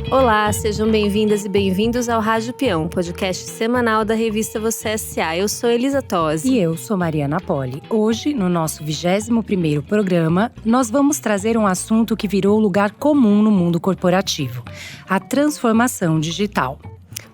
Olá, sejam bem-vindas e bem-vindos ao Rádio Peão, podcast semanal da revista Você S.A. Eu sou Elisa Tosi. E eu sou Mariana Poli. Hoje, no nosso 21º programa, nós vamos trazer um assunto que virou lugar comum no mundo corporativo: a transformação digital.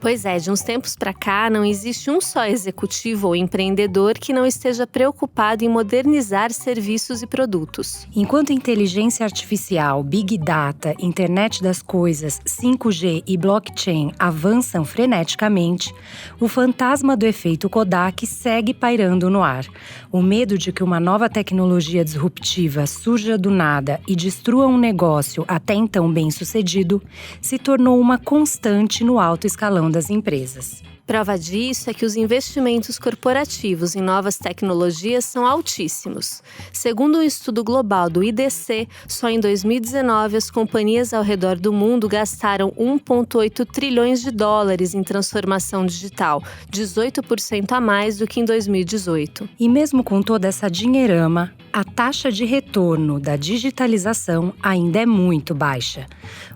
Pois é, de uns tempos para cá, não existe um só executivo ou empreendedor que não esteja preocupado em modernizar serviços e produtos. Enquanto inteligência artificial, Big Data, Internet das Coisas, 5G e blockchain avançam freneticamente, o fantasma do efeito Kodak segue pairando no ar. O medo de que uma nova tecnologia disruptiva surja do nada e destrua um negócio até então bem-sucedido se tornou uma constante no alto escalão das empresas. Prova disso é que os investimentos corporativos em novas tecnologias são altíssimos. Segundo um estudo global do IDC, só em 2019 as companhias ao redor do mundo gastaram 1,8 trilhões de dólares em transformação digital, 18% a mais do que em 2018. E mesmo com toda essa dinheirama, a taxa de retorno da digitalização ainda é muito baixa.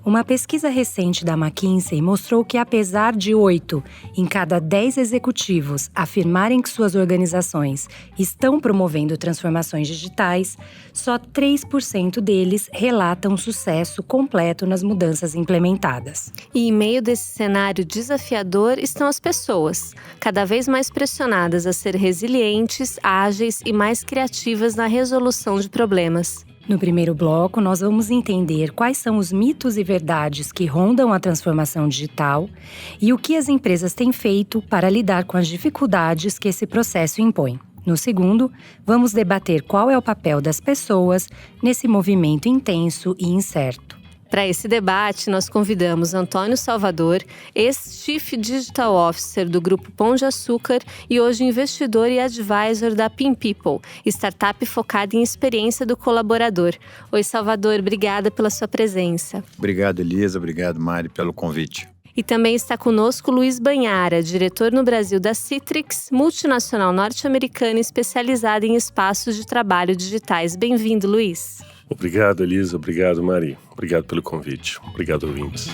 Uma pesquisa recente da McKinsey mostrou que, apesar de 8 em cada 10 executivos afirmarem que suas organizações estão promovendo transformações digitais, só 3% deles relatam sucesso completo nas mudanças implementadas. E em meio desse cenário desafiador estão as pessoas, cada vez mais pressionadas a ser resilientes, ágeis e mais criativas na resolução de problemas. No primeiro bloco, nós vamos entender quais são os mitos e verdades que rondam a transformação digital e o que as empresas têm feito para lidar com as dificuldades que esse processo impõe. No segundo, vamos debater qual é o papel das pessoas nesse movimento intenso e incerto. Para esse debate, nós convidamos Antônio Salvador, ex-Chief Digital Officer do Grupo Pão de Açúcar e hoje investidor e advisor da PinPeople, startup focada em experiência do colaborador. Oi, Salvador, obrigada pela sua presença. Obrigado, Elisa. Obrigado, Mari, pelo convite. E também está conosco Luiz Banhara, diretor no Brasil da Citrix, multinacional norte-americana especializada em espaços de trabalho digitais. Bem-vindo, Luiz. Obrigado, Elisa. Obrigado, Mari. Obrigado pelo convite. Obrigado, ouvintes.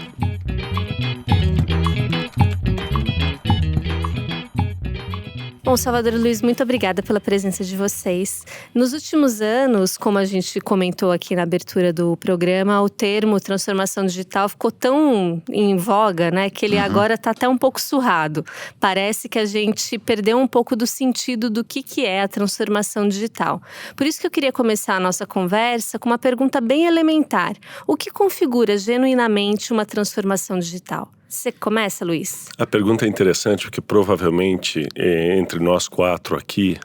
Bom, Salvador e Luiz, muito obrigada pela presença de vocês. Nos últimos anos, como a gente comentou aqui na abertura do programa, o termo transformação digital ficou tão em voga, né, que ele agora está até um pouco surrado. Parece que a gente perdeu um pouco do sentido do que é a transformação digital. Por isso que eu queria começar a nossa conversa com uma pergunta bem elementar. O que configura genuinamente uma transformação digital? Você começa, Luiz? A pergunta é interessante porque provavelmente entre nós quatro aqui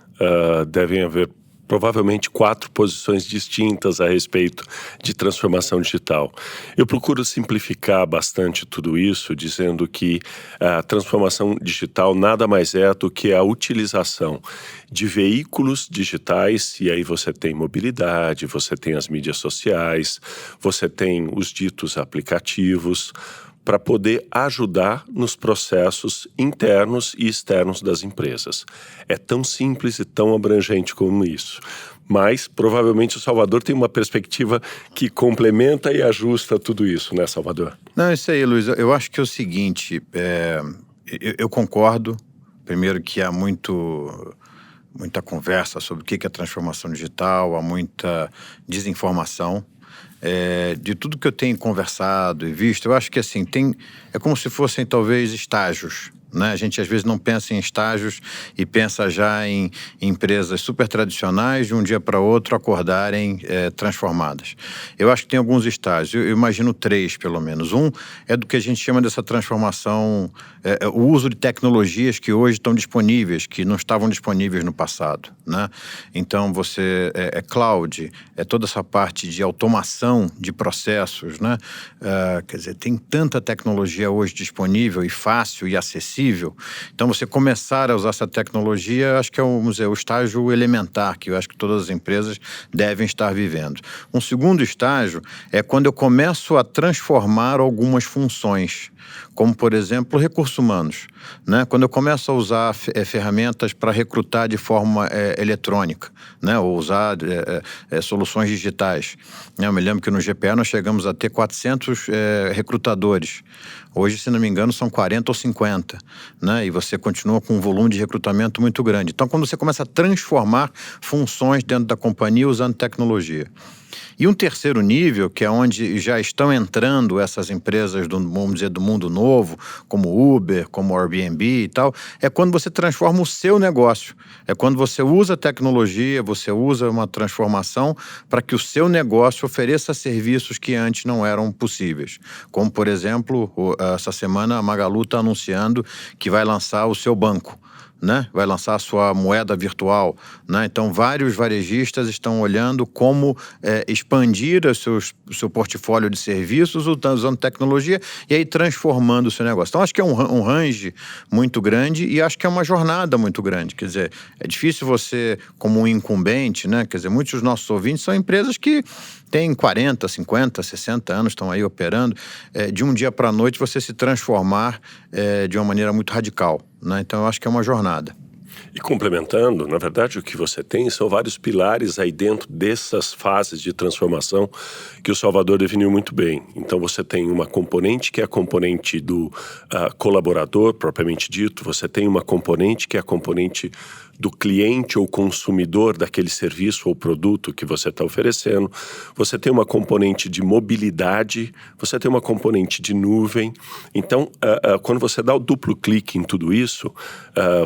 devem haver provavelmente 4 posições distintas a respeito de transformação digital. Eu procuro simplificar bastante tudo isso, dizendo que a transformação digital nada mais é do que a utilização de veículos digitais, e aí você tem mobilidade, você tem as mídias sociais, você tem os ditos aplicativos, para poder ajudar nos processos internos e externos das empresas. É tão simples e tão abrangente como isso. Mas, provavelmente, o Salvador tem uma perspectiva que complementa e ajusta tudo isso, né, Salvador? Não, isso aí, Luiz. Eu acho que é o seguinte, eu concordo, primeiro que há muita conversa sobre o que é transformação digital, há muita desinformação. De tudo que eu tenho conversado e visto, eu acho que assim, é como se fossem talvez estágios, né? A gente às vezes não pensa em estágios e pensa já em empresas super tradicionais de um dia para outro acordarem transformadas. Eu acho que tem alguns estágios, eu imagino 3 pelo menos. Um é do que a gente chama dessa transformação, o uso de tecnologias que hoje estão disponíveis, que não estavam disponíveis no passado, né? Então você cloud, toda essa parte de automação de processos, né? Quer dizer, tem tanta tecnologia hoje disponível e fácil e acessível. Então, você começar a usar essa tecnologia, acho que é o estágio elementar, que eu acho que todas as empresas devem estar vivendo. Um segundo estágio é quando eu começo a transformar algumas funções. como, por exemplo, recursos humanos, né? Quando eu começo a usar ferramentas para recrutar de forma eletrônica, né? Ou usar soluções digitais. Eu me lembro que no GPA nós chegamos a ter 400 recrutadores. Hoje, se não me engano, são 40 ou 50, né? E você continua com um volume de recrutamento muito grande. Então, quando você começa a transformar funções dentro da companhia usando tecnologia. E um terceiro nível, que é onde já estão entrando essas empresas vamos dizer, do mundo novo, como Uber, como Airbnb e tal, é quando você transforma o seu negócio. É quando você usa a tecnologia, você usa uma transformação para que o seu negócio ofereça serviços que antes não eram possíveis. Como, por exemplo, essa semana a Magalu está anunciando que vai lançar o seu banco. Né? Vai lançar a sua moeda virtual, né? Então vários varejistas estão olhando como expandir o seu portfólio de serviços usando tecnologia e aí transformando o seu negócio. Então acho que é um range muito grande e acho que é uma jornada muito grande, quer dizer, é difícil você como um incumbente, né? Quer dizer, muitos dos nossos ouvintes são empresas que têm 40, 50, 60 anos, estão aí operando, de um dia para a noite você se transformar de uma maneira muito radical. Né? Então, eu acho que é uma jornada. E complementando, na verdade, o que você tem são vários pilares aí dentro dessas fases de transformação que o Salvador definiu muito bem. Então, você tem uma componente que é a componente do colaborador, propriamente dito. Você tem uma componente que é a componente do cliente ou consumidor daquele serviço ou produto que você está oferecendo. Você tem uma componente de mobilidade, você tem uma componente de nuvem. Então, quando você dá o duplo clique em tudo isso,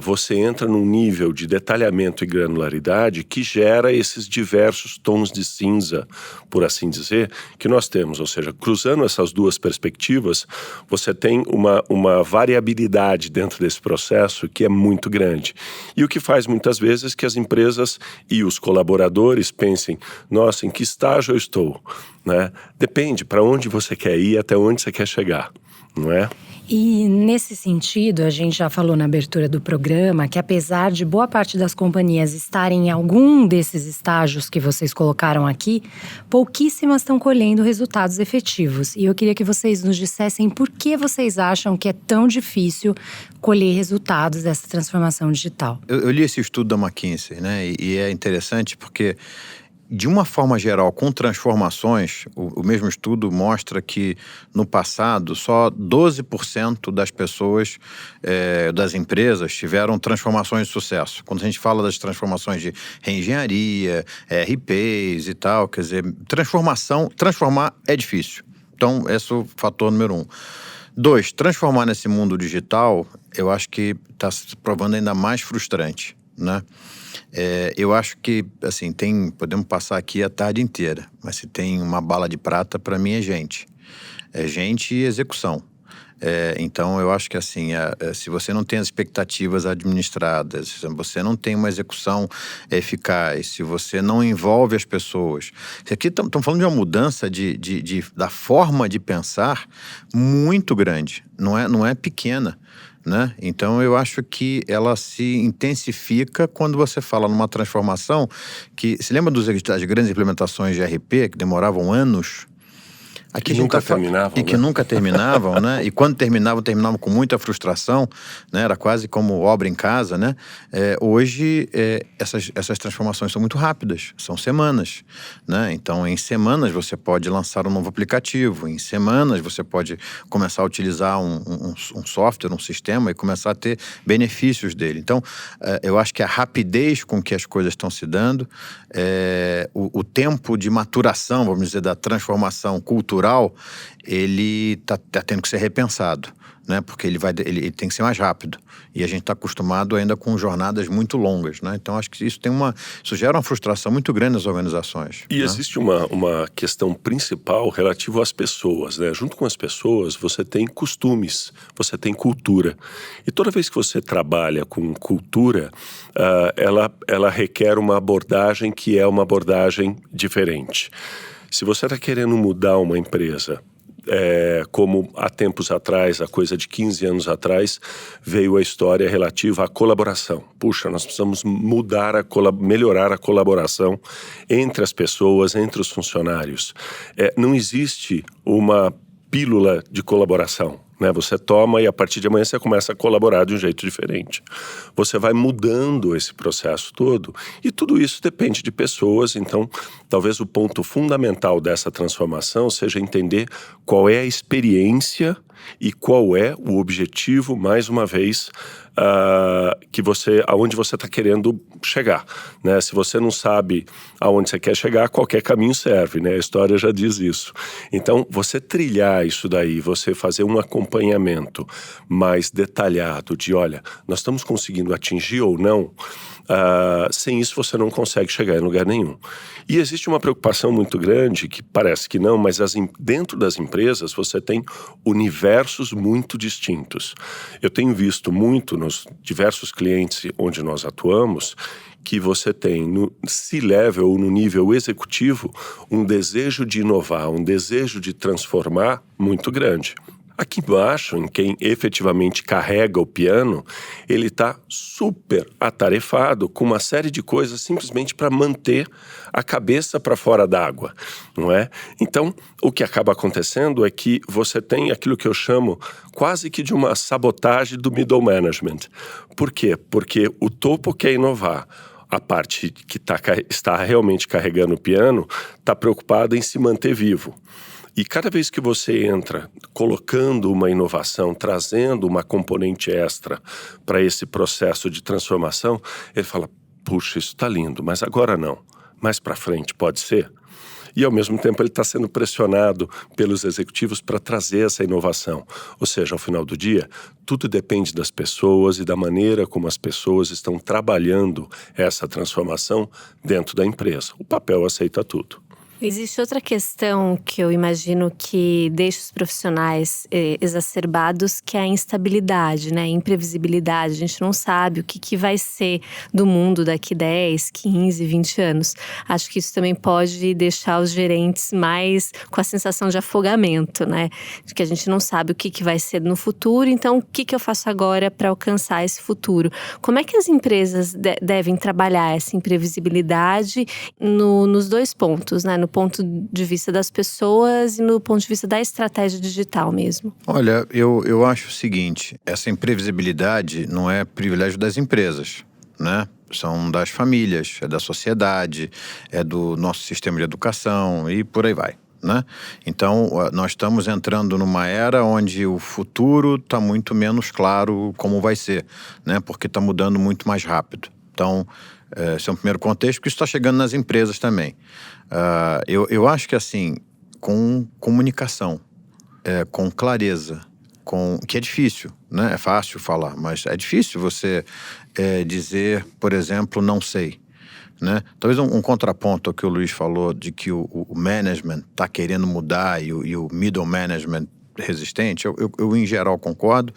você entra num nível de detalhamento e granularidade que gera esses diversos tons de cinza, por assim dizer, que nós temos. Ou seja, cruzando essas duas perspectivas, você tem uma variabilidade dentro desse processo que é muito grande. E o que faz muitas vezes que as empresas e os colaboradores pensem, nossa, em que estágio eu estou? Né? Depende para onde você quer ir, até onde você quer chegar, não é? E nesse sentido, a gente já falou na abertura do programa que apesar de boa parte das companhias estarem em algum desses estágios que vocês colocaram aqui, pouquíssimas estão colhendo resultados efetivos. E eu queria que vocês nos dissessem por que vocês acham que é tão difícil colher resultados dessa transformação digital. Eu li esse estudo da McKinsey, né? E é interessante porque, de uma forma geral, com transformações, o mesmo estudo mostra que no passado só 12% das pessoas, das empresas, tiveram transformações de sucesso. Quando a gente fala das transformações de reengenharia, RPs e tal, quer dizer, transformar é difícil. Então, esse é o fator número 1. 2, transformar nesse mundo digital, eu acho que está se provando ainda mais frustrante, né? Eu acho que, assim, podemos passar aqui a tarde inteira, mas se tem uma bala de prata, para mim é gente. É gente e execução. Então, eu acho que, assim, se você não tem as expectativas administradas, se você não tem uma execução eficaz, se você não envolve as pessoas... Aqui estamos falando de uma mudança da forma de pensar muito grande, não é pequena. Né? Então, eu acho que ela se intensifica quando você fala numa transformação que... Se lembra das grandes implementações de RP que demoravam anos? Que nunca terminavam, e que nunca terminavam, né? E quando terminavam com muita frustração, né? Era quase como obra em casa, né? Hoje, essas transformações são muito rápidas, são semanas, né? Então, em semanas você pode lançar um novo aplicativo, em semanas você pode começar a utilizar um software, um sistema e começar a ter benefícios dele. Então, eu acho que a rapidez com que as coisas estão se dando, o tempo de maturação, vamos dizer, da transformação cultural, ele tá tendo que ser repensado, né? Porque ele tem que ser mais rápido. E a gente está acostumado ainda com jornadas muito longas, né? Então, acho que isso gera uma frustração muito grande nas organizações. E, né? Existe uma questão principal relativa às pessoas, né? Junto com as pessoas, você tem costumes, você tem cultura. E toda vez que você trabalha com cultura, ela requer uma abordagem que é uma abordagem diferente. Se você está querendo mudar uma empresa, como há tempos atrás, há coisa de 15 anos atrás, veio a história relativa à colaboração. Puxa, nós precisamos melhorar a colaboração entre as pessoas, entre os funcionários. Não existe uma pílula de colaboração. né? Você toma e a partir de amanhã você começa a colaborar de um jeito diferente. Você vai mudando esse processo todo e tudo isso depende de pessoas. Então, talvez o ponto fundamental dessa transformação seja entender qual é a experiência e qual é o objetivo, mais uma vez, aonde você está querendo chegar, né? Se você não sabe aonde você quer chegar, qualquer caminho serve, né? A história já diz isso. Então, você trilhar isso daí, você fazer um acompanhamento mais detalhado de, olha, nós estamos conseguindo atingir ou não, sem isso você não consegue chegar em lugar nenhum. E existe uma preocupação muito grande, que parece que não, mas dentro das empresas você tem universos muito distintos. Eu tenho visto muito nos diversos clientes onde nós atuamos, que você tem no C-level ou no nível executivo um desejo de inovar, um desejo de transformar muito grande. Aqui embaixo, em quem efetivamente carrega o piano, ele está super atarefado com uma série de coisas simplesmente para manter a cabeça para fora d'água, não é? Então, o que acaba acontecendo é que você tem aquilo que eu chamo quase que de uma sabotagem do middle management. Por quê? Porque o topo quer inovar. A parte que está realmente carregando o piano está preocupada em se manter vivo. E cada vez que você entra colocando uma inovação, trazendo uma componente extra para esse processo de transformação, ele fala, puxa, isso está lindo, mas agora não. Mais para frente pode ser? E ao mesmo tempo ele está sendo pressionado pelos executivos para trazer essa inovação. Ou seja, ao final do dia, tudo depende das pessoas e da maneira como as pessoas estão trabalhando essa transformação dentro da empresa. O papel aceita tudo. Existe outra questão que eu imagino que deixa os profissionais exacerbados, que é a instabilidade, né? A imprevisibilidade. A gente não sabe o que vai ser do mundo daqui 10, 15, 20 anos. Acho que isso também pode deixar os gerentes mais com a sensação de afogamento, né? De que a gente não sabe o que vai ser no futuro, então o que eu faço agora para alcançar esse futuro? Como é que as empresas devem trabalhar essa imprevisibilidade nos dois pontos, né? No ponto de vista das pessoas e no ponto de vista da estratégia digital mesmo? Olha, eu acho o seguinte, essa imprevisibilidade não é privilégio das empresas, né? São das famílias, é da sociedade, é do nosso sistema de educação e por aí vai, né? Então, nós estamos entrando numa era onde o futuro está muito menos claro como vai ser, né? Porque está mudando muito mais rápido. Então, esse é um primeiro contexto, porque isso está chegando nas empresas também. Eu acho que assim, com comunicação, com clareza, que é difícil, né? É fácil falar, mas é difícil você dizer, por exemplo, não sei, né? Talvez um contraponto ao que o Luiz falou, de que o management está querendo mudar e o middle management resistente, eu em geral concordo,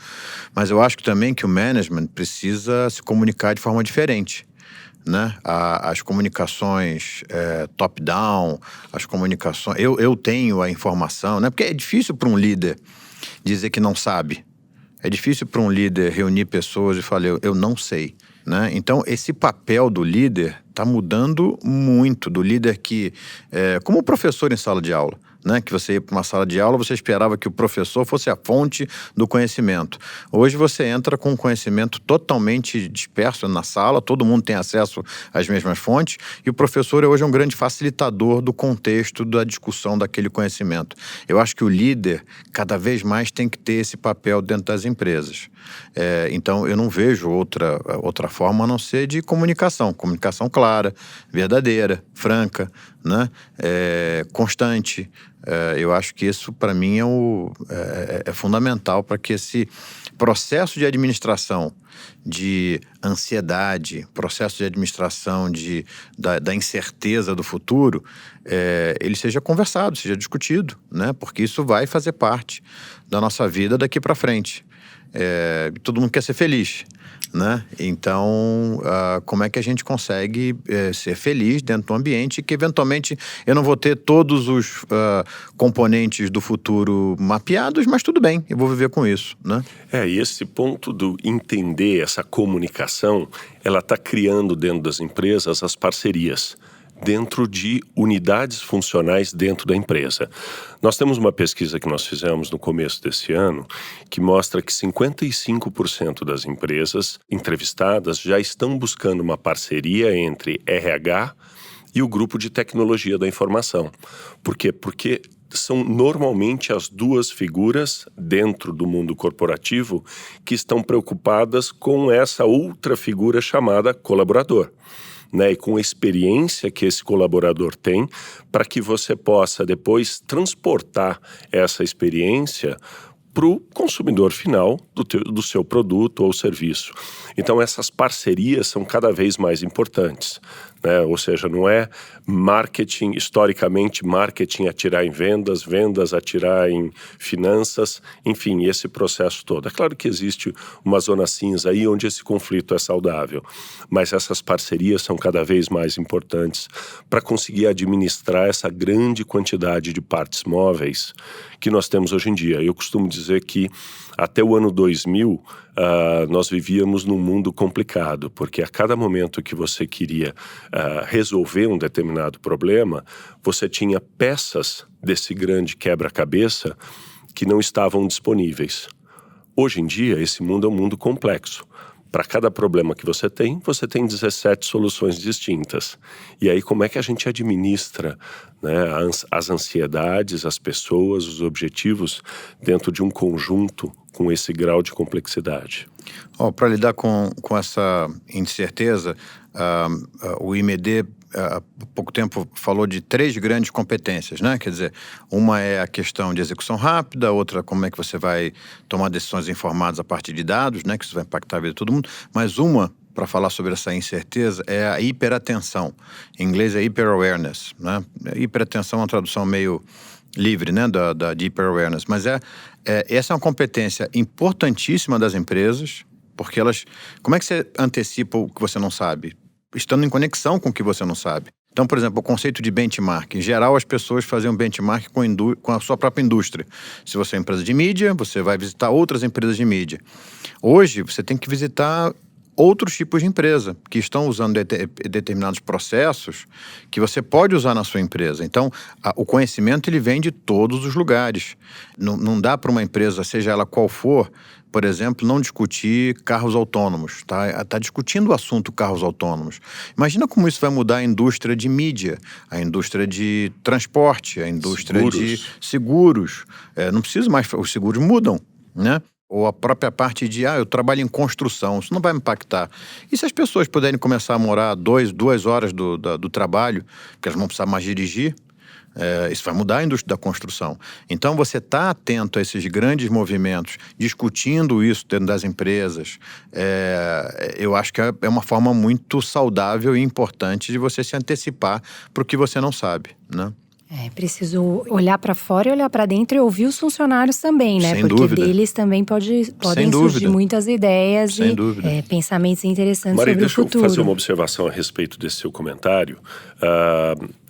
mas eu acho que também que o management precisa se comunicar de forma diferente, né? As comunicações top-down, as comunicações... Eu tenho a informação, né? Porque é difícil para um líder dizer que não sabe. É difícil para um líder reunir pessoas e falar, eu não sei, né? Então, esse papel do líder está mudando muito, do líder que... como professor em sala de aula, né? Que você ia para uma sala de aula, você esperava que o professor fosse a fonte do conhecimento. Hoje você entra com um conhecimento totalmente disperso na sala, todo mundo tem acesso às mesmas fontes, e o professor hoje é um grande facilitador do contexto da discussão daquele conhecimento. Eu acho que o líder, cada vez mais, tem que ter esse papel dentro das empresas. Então, eu não vejo outra forma a não ser de comunicação clara, verdadeira, franca, né? Constante. Eu acho que isso, para mim, é fundamental para que esse processo de administração de ansiedade, processo de administração da incerteza do futuro, ele seja conversado, seja discutido, né? Porque isso vai fazer parte da nossa vida daqui para frente. Todo mundo quer ser feliz, né? Então, como é que a gente consegue ser feliz dentro do ambiente que, eventualmente, eu não vou ter todos os componentes do futuro mapeados, mas tudo bem, eu vou viver com isso, né? E esse ponto do entender essa comunicação, ela está criando dentro das empresas as parcerias. dentro de unidades funcionais dentro da empresa. Nós temos uma pesquisa que nós fizemos no começo desse ano que mostra que 55% das empresas entrevistadas já estão buscando uma parceria entre RH e o grupo de tecnologia da informação. Por quê? Porque são normalmente as duas figuras dentro do mundo corporativo que estão preocupadas com essa outra figura chamada colaborador, né? E com a experiência que esse colaborador tem para que você possa depois transportar essa experiência para o consumidor final do seu produto ou serviço. Então essas parcerias são cada vez mais importantes, né? Ou seja, não é marketing, historicamente marketing atirar em vendas, vendas atirar em finanças, enfim, esse processo todo. É claro que existe uma zona cinza aí onde esse conflito é saudável, mas essas parcerias são cada vez mais importantes para conseguir administrar essa grande quantidade de partes móveis que nós temos hoje em dia. Eu costumo dizer que até o ano 2000, nós vivíamos num mundo complicado, porque a cada momento que você queria resolver um determinado problema, você tinha peças desse grande quebra-cabeça que não estavam disponíveis. Hoje em dia, esse mundo é um mundo complexo. Para cada problema que você tem 17 soluções distintas. E aí, como é que a gente administra, né, as ansiedades, as pessoas, os objetivos dentro de um conjunto com esse grau de complexidade? Para lidar com essa incerteza, o IMD há pouco tempo falou de 3 grandes competências, né? Quer dizer, uma é a questão de execução rápida, outra como é que você vai tomar decisões informadas a partir de dados, né? Que isso vai impactar a vida de todo mundo. Mas uma, para falar sobre essa incerteza, é a hiperatenção. Em inglês é hyper-awareness, né? Hiperatenção é uma tradução meio livre, né? De hyper-awareness. Mas essa é uma competência importantíssima das empresas, porque elas... Como é que você antecipa o que você não sabe? Estando em conexão com o que você não sabe. Então, por exemplo, o conceito de benchmark. Em geral, as pessoas faziam benchmark com a sua própria indústria. Se você é uma empresa de mídia, você vai visitar outras empresas de mídia. Hoje, você tem que visitar outros tipos de empresa que estão usando determinados processos que você pode usar na sua empresa. Então, o conhecimento ele vem de todos os lugares. Não dá para uma empresa, seja ela qual for, por exemplo, não discutir carros autônomos. Tá discutindo o assunto carros autônomos. Imagina como isso vai mudar a indústria de mídia, a indústria de transporte, a indústria de seguros. Não precisa mais, os seguros mudam, né? Ou a própria parte de, eu trabalho em construção, isso não vai me impactar. E se as pessoas puderem começar a morar 2 horas do trabalho, porque elas não vão precisar mais dirigir, isso vai mudar a indústria da construção. Então, você está atento a esses grandes movimentos, discutindo isso dentro das empresas, eu acho que é uma forma muito saudável e importante de você se antecipar para o que você não sabe, né? Preciso olhar para fora e olhar para dentro e ouvir os funcionários também, né? Sem Porque dúvida. deles também podem surgir muitas ideias e pensamentos interessantes Maria, sobre o futuro. Deixa eu fazer uma observação a respeito desse seu comentário.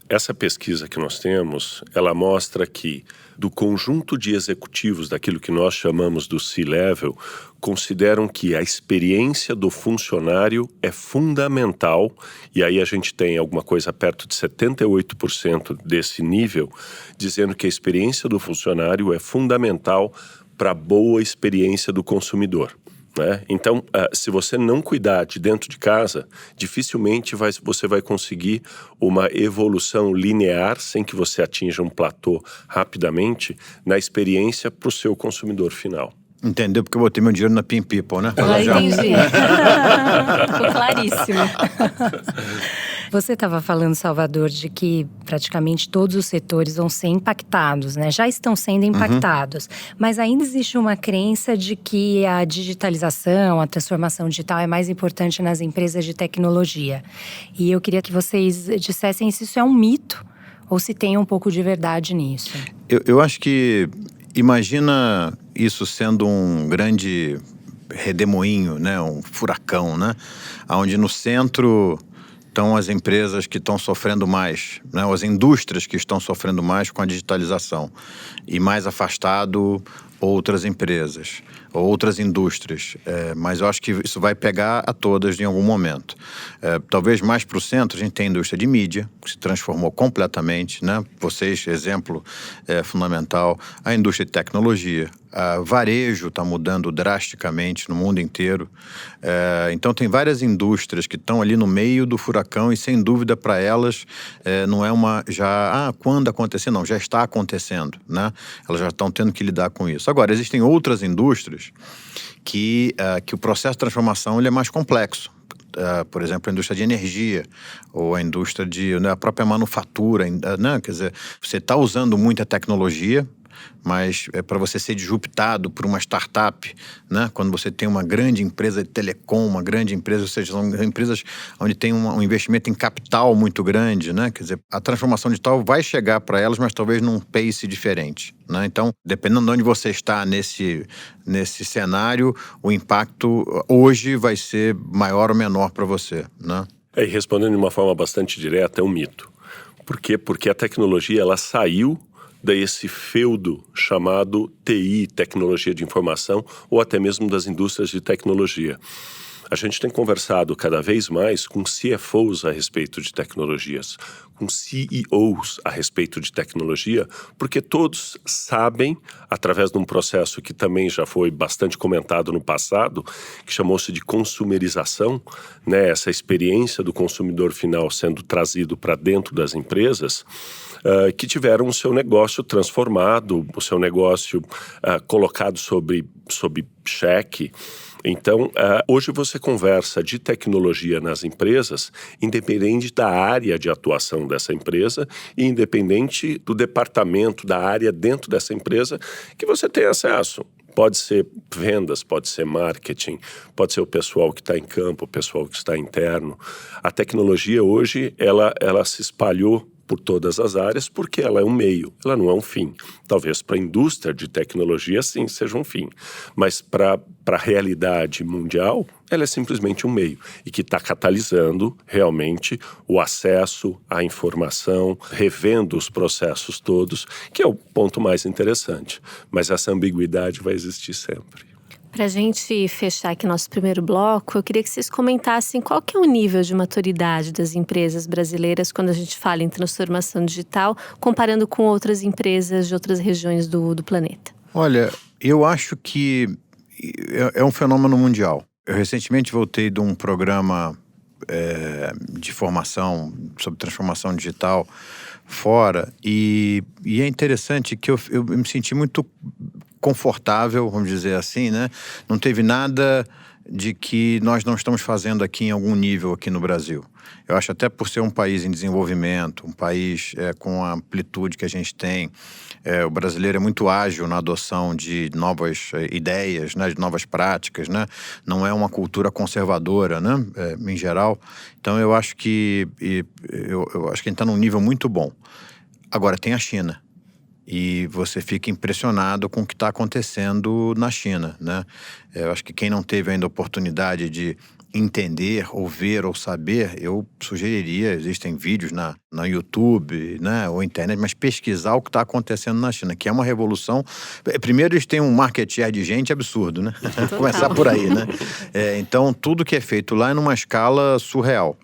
Essa pesquisa que nós temos, ela mostra que do conjunto de executivos daquilo que nós chamamos do C-Level, consideram que a experiência do funcionário é fundamental, e aí a gente tem alguma coisa perto de 78% desse nível, dizendo que a experiência do funcionário é fundamental para a boa experiência do consumidor. Né? Então, se você não cuidar de dentro de casa, dificilmente você vai conseguir uma evolução linear sem que você atinja um platô rapidamente na experiência para o seu consumidor final. Entendeu? Porque eu botei meu dinheiro na Pin People, né? Entendi. Ficou claríssimo. Você estava falando, Salvador, de que praticamente todos os setores vão ser impactados, né? Já estão sendo impactados. Mas ainda existe uma crença de que a digitalização, a transformação digital é mais importante nas empresas de tecnologia. E eu queria que vocês dissessem se isso é um mito ou se tem um pouco de verdade nisso. Eu acho que… Imagina isso sendo um grande redemoinho, né? Um furacão, né? Onde no centro estão as empresas que estão sofrendo mais, né? As indústrias que estão sofrendo mais com a digitalização. E mais afastado, outras empresas, outras indústrias, mas eu acho que isso vai pegar a todas em algum momento. Talvez mais para o centro, a gente tem a indústria de mídia, que se transformou completamente, né? Vocês, exemplo fundamental, a indústria de tecnologia, varejo está mudando drasticamente no mundo inteiro. Então tem várias indústrias que estão ali no meio do furacão e sem dúvida para elas não é quando acontecer, não, já está acontecendo, né? Elas já estão tendo que lidar com isso. Agora, existem outras indústrias que o processo de transformação ele é mais complexo. Por exemplo, a indústria de energia ou a indústria a própria manufatura, né? Quer dizer, você está usando muita tecnologia, mas para você ser disruptado por uma startup, né? Quando você tem uma grande empresa de telecom, uma grande empresa, ou seja, são empresas onde tem um investimento em capital muito grande, né? Quer dizer, a transformação digital vai chegar para elas, mas talvez num pace diferente, né? Então, dependendo de onde você está nesse cenário, o impacto hoje vai ser maior ou menor para você, né? E respondendo de uma forma bastante direta, é um mito. Por quê? Porque a tecnologia, ela saiu desse feudo chamado TI, tecnologia de informação, ou até mesmo das indústrias de tecnologia. A gente tem conversado cada vez mais com CFOs a respeito de tecnologias, com CEOs a respeito de tecnologia, porque todos sabem, através de um processo que também já foi bastante comentado no passado, que chamou-se de consumerização, né, essa experiência do consumidor final sendo trazido para dentro das empresas, que tiveram o seu negócio transformado, o seu negócio colocado sob cheque. Então, hoje você conversa de tecnologia nas empresas, independente da área de atuação dessa empresa e independente do departamento, da área dentro dessa empresa que você tem acesso. Pode ser vendas, pode ser marketing, pode ser o pessoal que está em campo, o pessoal que está interno. A tecnologia hoje, ela se espalhou por todas as áreas, porque ela é um meio, ela não é um fim. Talvez para a indústria de tecnologia, sim, seja um fim. Mas para a realidade mundial, ela é simplesmente um meio e que está catalisando realmente o acesso à informação, revendo os processos todos, que é o ponto mais interessante. Mas essa ambiguidade vai existir sempre. Para a gente fechar aqui nosso primeiro bloco, eu queria que vocês comentassem qual que é o nível de maturidade das empresas brasileiras quando a gente fala em transformação digital, comparando com outras empresas de outras regiões do planeta. Olha, eu acho que é um fenômeno mundial. Eu recentemente voltei de um programa de formação sobre transformação digital fora e é interessante que eu me senti muito confortável, vamos dizer assim, né? Não teve nada de que nós não estamos fazendo aqui em algum nível aqui no Brasil. Eu acho até por ser um país em desenvolvimento, um país com a amplitude que a gente tem, o brasileiro é muito ágil na adoção de novas ideias, né, de novas práticas, né? Não é uma cultura conservadora, né, em geral. Então eu acho que eu acho que a gente está num nível muito bom. Agora tem a China. E você fica impressionado com o que está acontecendo na China, né? Eu acho que quem não teve ainda a oportunidade de entender, ou ver, ou saber, eu sugeriria, existem vídeos na YouTube, né, ou internet, mas pesquisar o que está acontecendo na China, que é uma revolução. Primeiro, eles têm um market share de gente absurdo, né? Começar por aí, né? Então, tudo que é feito lá é numa escala surreal.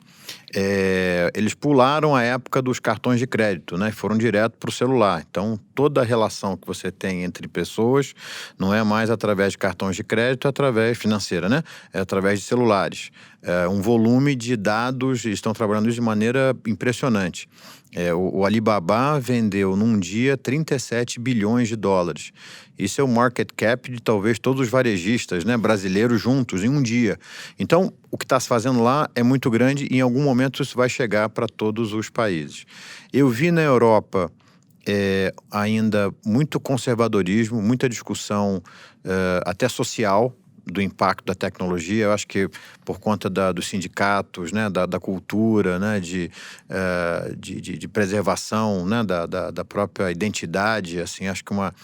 Eles pularam a época dos cartões de crédito, né? Foram direto para o celular. Então, toda a relação que você tem entre pessoas não é mais através de cartões de crédito, é através financeira, né? É através de celulares. Um volume de dados, estão trabalhando isso de maneira impressionante. O Alibaba vendeu num dia 37 bilhões de dólares. Isso é o market cap de talvez todos os varejistas, né, brasileiros juntos em um dia. Então, o que está se fazendo lá é muito grande e em algum momento isso vai chegar para todos os países. Eu vi na Europa ainda muito conservadorismo, muita discussão até social, do impacto da tecnologia. Eu acho que por conta dos sindicatos, né, da cultura, né, de preservação, né, da própria identidade, assim, acho que uma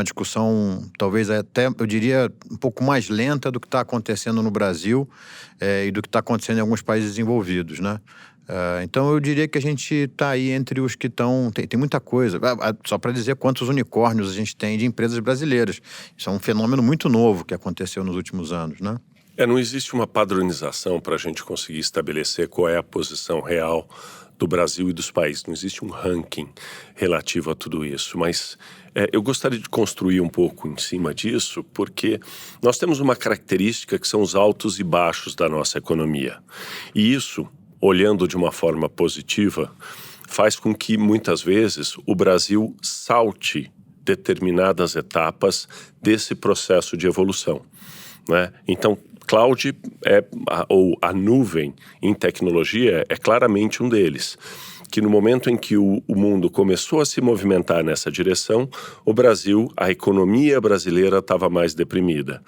discussão talvez até, eu diria, um pouco mais lenta do que está acontecendo no Brasil e do que está acontecendo em alguns países desenvolvidos, né? Então eu diria que a gente está aí entre os que estão... Tem muita coisa. Só para dizer quantos unicórnios a gente tem de empresas brasileiras. Isso é um fenômeno muito novo que aconteceu nos últimos anos, né? Não existe uma padronização para a gente conseguir estabelecer qual é a posição real do Brasil e dos países. Não existe um ranking relativo a tudo isso, mas eu gostaria de construir um pouco em cima disso, porque nós temos uma característica que são os altos e baixos da nossa economia. E isso, olhando de uma forma positiva, faz com que, muitas vezes, o Brasil salte determinadas etapas desse processo de evolução, né? Então, cloud ou a nuvem em tecnologia é claramente um deles, que no momento em que o mundo começou a se movimentar nessa direção, o Brasil, a economia brasileira estava mais deprimida.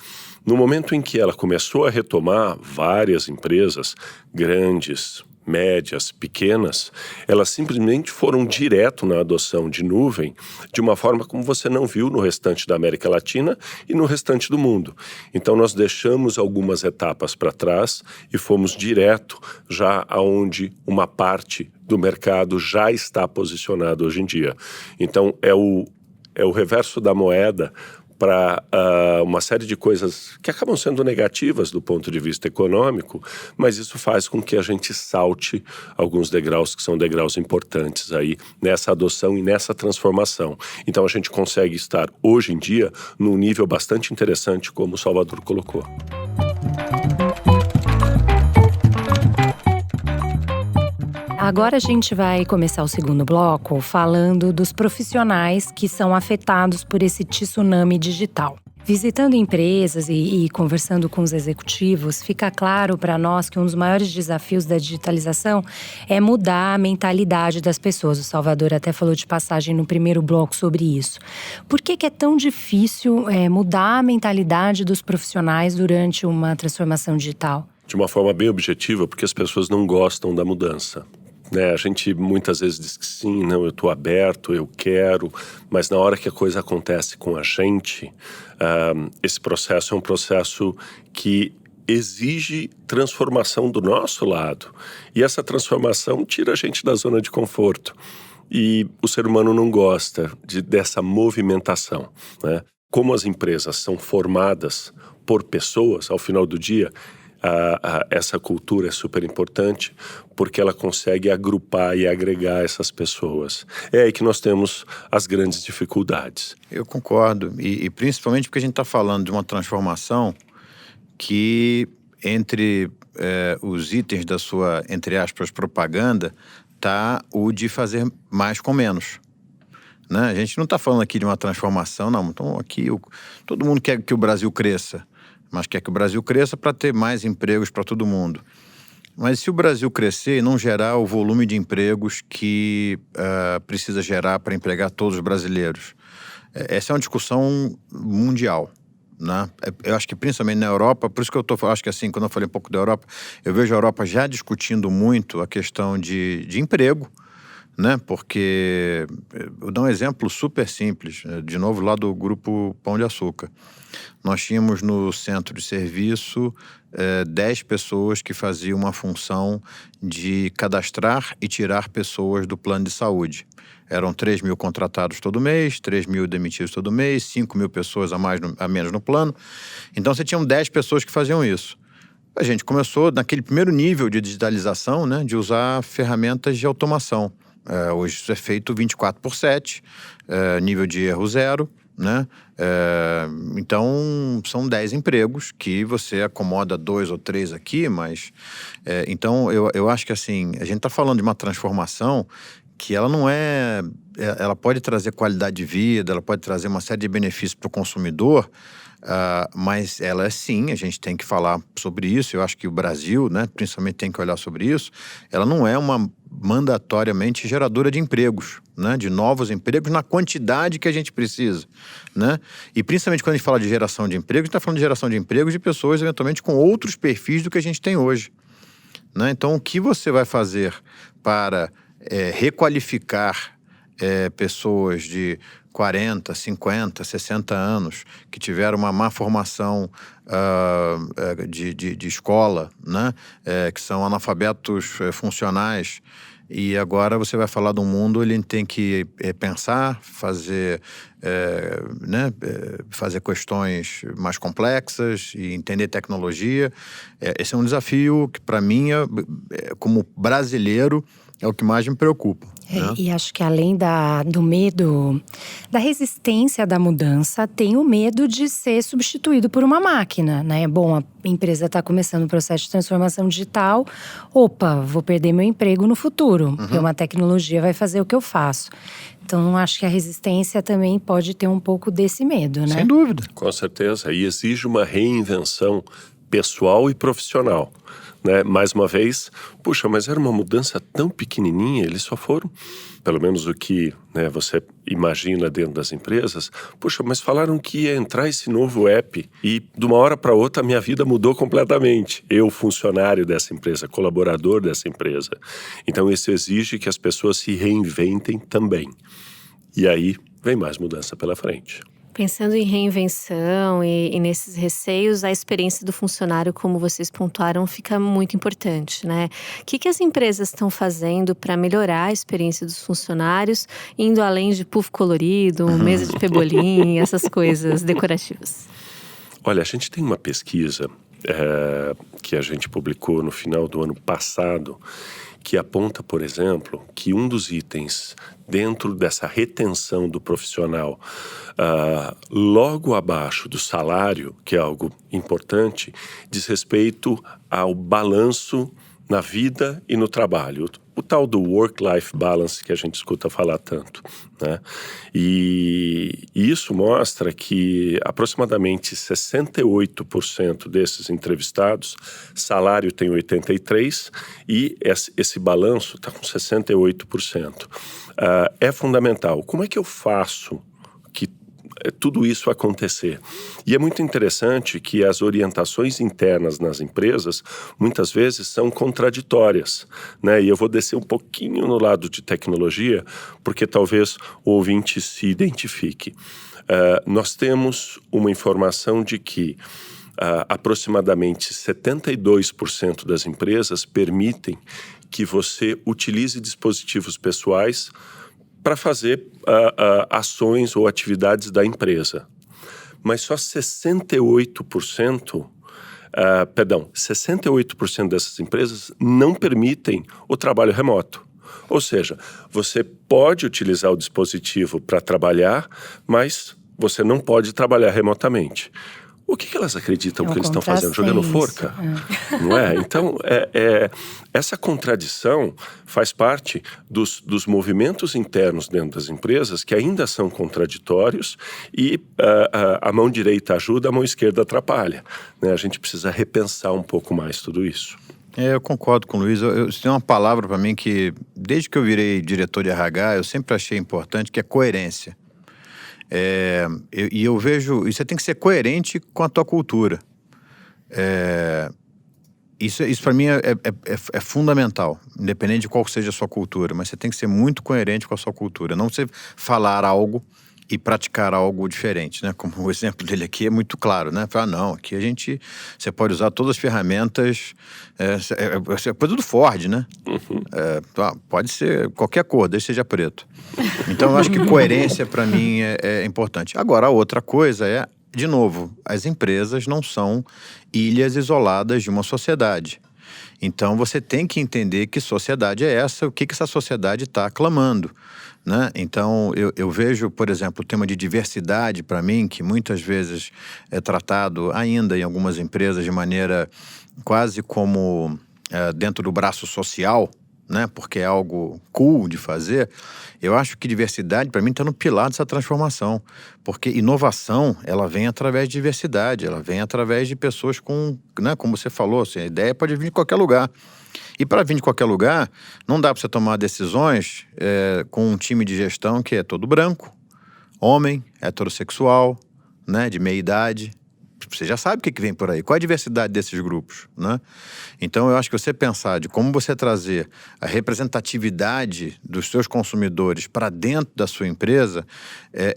No momento em que ela começou a retomar, várias empresas grandes, médias, pequenas, elas simplesmente foram direto na adoção de nuvem de uma forma como você não viu no restante da América Latina e no restante do mundo. Então nós deixamos algumas etapas para trás e fomos direto já aonde uma parte do mercado já está posicionado hoje em dia. Então é o reverso da moeda para uma série de coisas que acabam sendo negativas do ponto de vista econômico, mas isso faz com que a gente salte alguns degraus que são degraus importantes aí nessa adoção e nessa transformação. Então a gente consegue estar hoje em dia num nível bastante interessante, como o Salvador colocou. Agora a gente vai começar o segundo bloco falando dos profissionais que são afetados por esse tsunami digital. Visitando empresas e conversando com os executivos, fica claro para nós que um dos maiores desafios da digitalização é mudar a mentalidade das pessoas. O Salvador até falou de passagem no primeiro bloco sobre isso. Por que é tão difícil mudar a mentalidade dos profissionais durante uma transformação digital? De uma forma bem objetiva, porque as pessoas não gostam da mudança. A gente muitas vezes diz que sim, não, eu estou aberto, eu quero, mas na hora que a coisa acontece com a gente, esse processo é um processo que exige transformação do nosso lado. E essa transformação tira a gente da zona de conforto. E o ser humano não gosta dessa movimentação, né? Como as empresas são formadas por pessoas, ao final do dia, essa cultura é super importante porque ela consegue agrupar e agregar essas pessoas. É aí que nós temos as grandes dificuldades. Eu concordo, e principalmente porque a gente está falando de uma transformação que entre os itens da sua, entre aspas, propaganda, está o de fazer mais com menos. Né? A gente não está falando aqui de uma transformação, não. Então aqui todo mundo quer que o Brasil cresça, mas quer que o Brasil cresça para ter mais empregos para todo mundo. Mas se o Brasil crescer e não gerar o volume de empregos que precisa gerar para empregar todos os brasileiros, essa é uma discussão mundial, né? Eu acho que principalmente na Europa, por isso que acho que assim, quando eu falei um pouco da Europa, eu vejo a Europa já discutindo muito a questão de emprego, né? Porque, eu dou um exemplo super simples, de novo lá do grupo Pão de Açúcar. Nós tínhamos no centro de serviço 10 pessoas que faziam uma função de cadastrar e tirar pessoas do plano de saúde. Eram 3.000 contratados todo mês, 3.000 demitidos todo mês, 5.000 pessoas a menos no plano. Então você tinha 10 pessoas que faziam isso. A gente começou naquele primeiro nível de digitalização, né, de usar ferramentas de automação. Hoje isso é feito 24/7, nível de erro zero, né? Então são 10 empregos que você acomoda 2 ou 3 aqui, mas então eu acho que assim, a gente está falando de uma transformação que ela não ela pode trazer qualidade de vida, ela pode trazer uma série de benefícios para o consumidor, mas ela sim, a gente tem que falar sobre isso. Eu acho que o Brasil, né, principalmente tem que olhar sobre isso. Ela não é uma mandatoriamente geradora de empregos, né, de novos empregos na quantidade que a gente precisa, né? E principalmente quando a gente fala de geração de empregos, a gente está falando de geração de empregos de pessoas eventualmente com outros perfis do que a gente tem hoje, né? Então o que você vai fazer para requalificar pessoas de 40, 50, 60 anos que tiveram uma má formação de escola, né? Que são analfabetos funcionais. E agora você vai falar de um mundo, ele tem que pensar, fazer questões mais complexas e entender tecnologia. Esse é um desafio que, para mim, como brasileiro, é o que mais me preocupa. Né? E acho que além do medo, da resistência da mudança, tem o medo de ser substituído por uma máquina, né? Bom, a empresa está começando o processo de transformação digital. Opa, vou perder meu emprego no futuro, porque uma tecnologia vai fazer o que eu faço. Então, acho que a resistência também pode ter um pouco desse medo, né? Sem dúvida. Com certeza. E exige uma reinvenção pessoal e profissional. Né? Mais uma vez, puxa, mas era uma mudança tão pequenininha, eles só foram, pelo menos o que você imagina dentro das empresas, puxa, mas falaram que ia entrar esse novo app e de uma hora para outra a minha vida mudou completamente. Eu, funcionário dessa empresa, colaborador dessa empresa. Então isso exige que as pessoas se reinventem também. E aí vem mais mudança pela frente. Pensando em reinvenção e nesses receios, a experiência do funcionário, como vocês pontuaram, fica muito importante, né? O que as empresas estão fazendo para melhorar a experiência dos funcionários, indo além de puff colorido, mesa de pebolim, essas coisas decorativas? Olha, a gente tem uma pesquisa que a gente publicou no final do ano passado, que aponta, por exemplo, que um dos itens dentro dessa retenção do profissional, logo abaixo do salário, que é algo importante, diz respeito ao balanço na vida e no trabalho. O tal do work-life balance que a gente escuta falar tanto, né? E isso mostra que aproximadamente 68% desses entrevistados, salário tem 83% e esse balanço está com 68%. É fundamental. Como é que eu faço que tudo isso acontecer? E é muito interessante que as orientações internas nas empresas muitas vezes são contraditórias, né? E eu vou descer um pouquinho no lado de tecnologia, porque talvez o ouvinte se identifique. Nós temos uma informação de que aproximadamente 72% das empresas permitem que você utilize dispositivos pessoais para fazer ações ou atividades da empresa. Mas só 68% dessas empresas não permitem o trabalho remoto. Ou seja, você pode utilizar o dispositivo para trabalhar, mas você não pode trabalhar remotamente. O que elas acreditam que eles estão fazendo? Jogando forca? Não é? Então, essa contradição faz parte dos movimentos internos dentro das empresas que ainda são contraditórios e a mão direita ajuda, a mão esquerda atrapalha. Né? A gente precisa repensar um pouco mais tudo isso. Eu concordo com o Luiz. Tem uma palavra para mim que, desde que eu virei diretor de RH, eu sempre achei importante, que é coerência. E eu vejo, você tem que ser coerente com a tua cultura. Isso para mim é fundamental, independente de qual seja a sua cultura, mas você tem que ser muito coerente com a sua cultura, não você falar algo e praticar algo diferente, né? Como o exemplo dele aqui é muito claro, né? Falar, não, aqui você pode usar todas as ferramentas, é coisa do Ford, né? Pode ser qualquer cor, desde que seja preto. Então eu acho que coerência para mim é importante. Agora, a outra coisa é, de novo, as empresas não são ilhas isoladas de uma sociedade. Então você tem que entender que sociedade é essa, o que essa sociedade está clamando. Né? Então, eu vejo, por exemplo, o tema de diversidade, para mim, que muitas vezes é tratado ainda em algumas empresas de maneira quase como dentro do braço social, né? Porque é algo cool de fazer. Eu acho que diversidade, para mim, está no pilar dessa transformação. Porque inovação, ela vem através de diversidade, ela vem através de pessoas com, né? Como você falou, assim, a ideia pode vir de qualquer lugar. E para vir de qualquer lugar, não dá para você tomar decisões com um time de gestão que é todo branco, homem, heterossexual, né, de meia idade. você já sabe o que vem por aí, qual a diversidade desses grupos, né? Então, eu acho que você pensar de como você trazer a representatividade dos seus consumidores para dentro da sua empresa,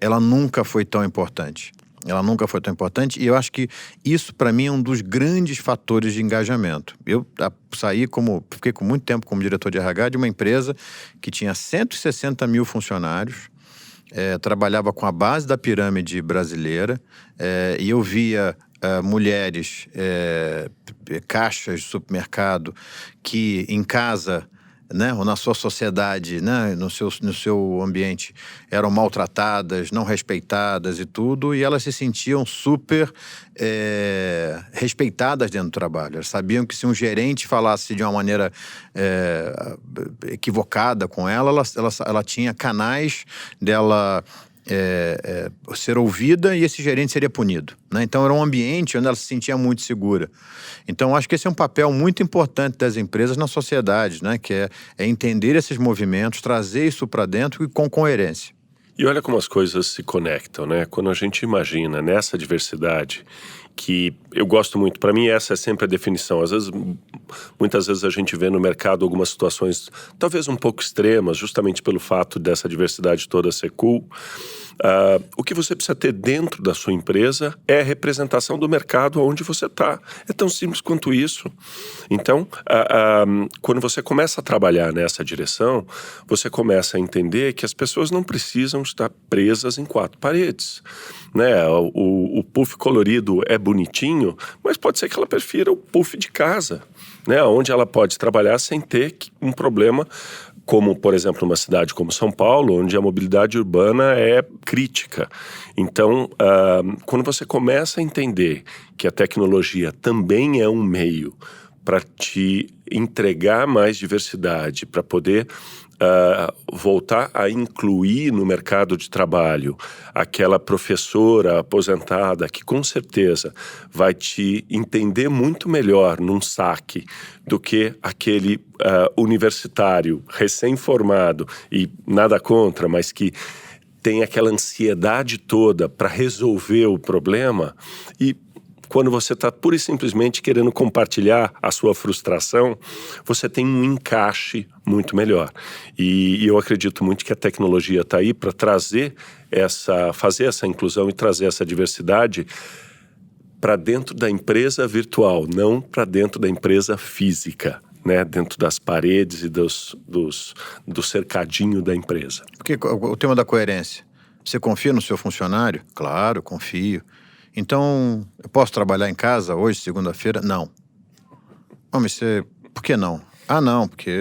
ela nunca foi tão importante. Ela nunca foi tão importante e eu acho que isso, para mim, é um dos grandes fatores de engajamento. Eu fiquei com muito tempo como diretor de RH de uma empresa que tinha 160 mil funcionários, trabalhava com a base da pirâmide brasileira, e eu via mulheres, caixas de supermercado que em casa, né, ou na sua sociedade, né, no seu ambiente, eram maltratadas, não respeitadas e tudo, e elas se sentiam super respeitadas dentro do trabalho. Elas sabiam que se um gerente falasse de uma maneira equivocada com ela tinha canais dela ser ouvida e esse gerente seria punido, né? Então era um ambiente onde ela se sentia muito segura. Então acho que esse é um papel muito importante das empresas na sociedade, né? Que é entender esses movimentos, trazer isso para dentro e com coerência. E olha como as coisas se conectam, né? Quando a gente imagina nessa diversidade, que eu gosto muito, para mim essa é sempre a definição. Muitas vezes a gente vê no mercado algumas situações talvez um pouco extremas, justamente pelo fato dessa diversidade toda ser cool. O que você precisa ter dentro da sua empresa é a representação do mercado onde você está. É tão simples quanto isso. Então, quando você começa a trabalhar nessa direção, você começa a entender que as pessoas não precisam estar presas em 4 paredes. Né? O puff colorido é bonitinho, mas pode ser que ela prefira o puff de casa, né? Onde ela pode trabalhar sem ter um problema, como, por exemplo, uma cidade como São Paulo, onde a mobilidade urbana é crítica. Então, quando você começa a entender que a tecnologia também é um meio para te entregar mais diversidade, para poder voltar a incluir no mercado de trabalho aquela professora aposentada que com certeza vai te entender muito melhor num saque do que aquele universitário recém-formado, e nada contra, mas que tem aquela ansiedade toda para resolver o problema. E quando você está pura e simplesmente querendo compartilhar a sua frustração, você tem um encaixe muito melhor. E eu acredito muito que a tecnologia está aí para fazer essa inclusão e trazer essa diversidade para dentro da empresa virtual, não para dentro da empresa física, né? Dentro das paredes e do cercadinho da empresa. Porque o tema da coerência, você confia no seu funcionário? Claro, confio. Então, eu posso trabalhar em casa hoje, segunda-feira? Não. Mas por que não? Não, porque...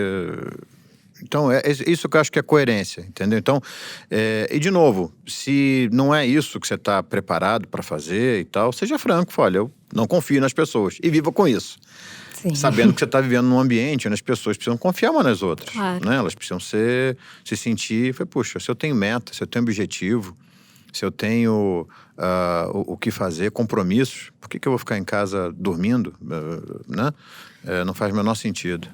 Então, é isso que eu acho que é coerência, entendeu? Então, e de novo, se não é isso que você está preparado para fazer e tal, seja franco, olha, eu não confio nas pessoas e viva com isso. Sim. Sabendo que você está vivendo num ambiente onde as pessoas precisam confiar umas nas outras, claro, né? Elas precisam se sentir, puxa, se eu tenho meta, se eu tenho objetivo, se eu tenho o que fazer, compromissos, por que eu vou ficar em casa dormindo, né? Não faz o menor sentido.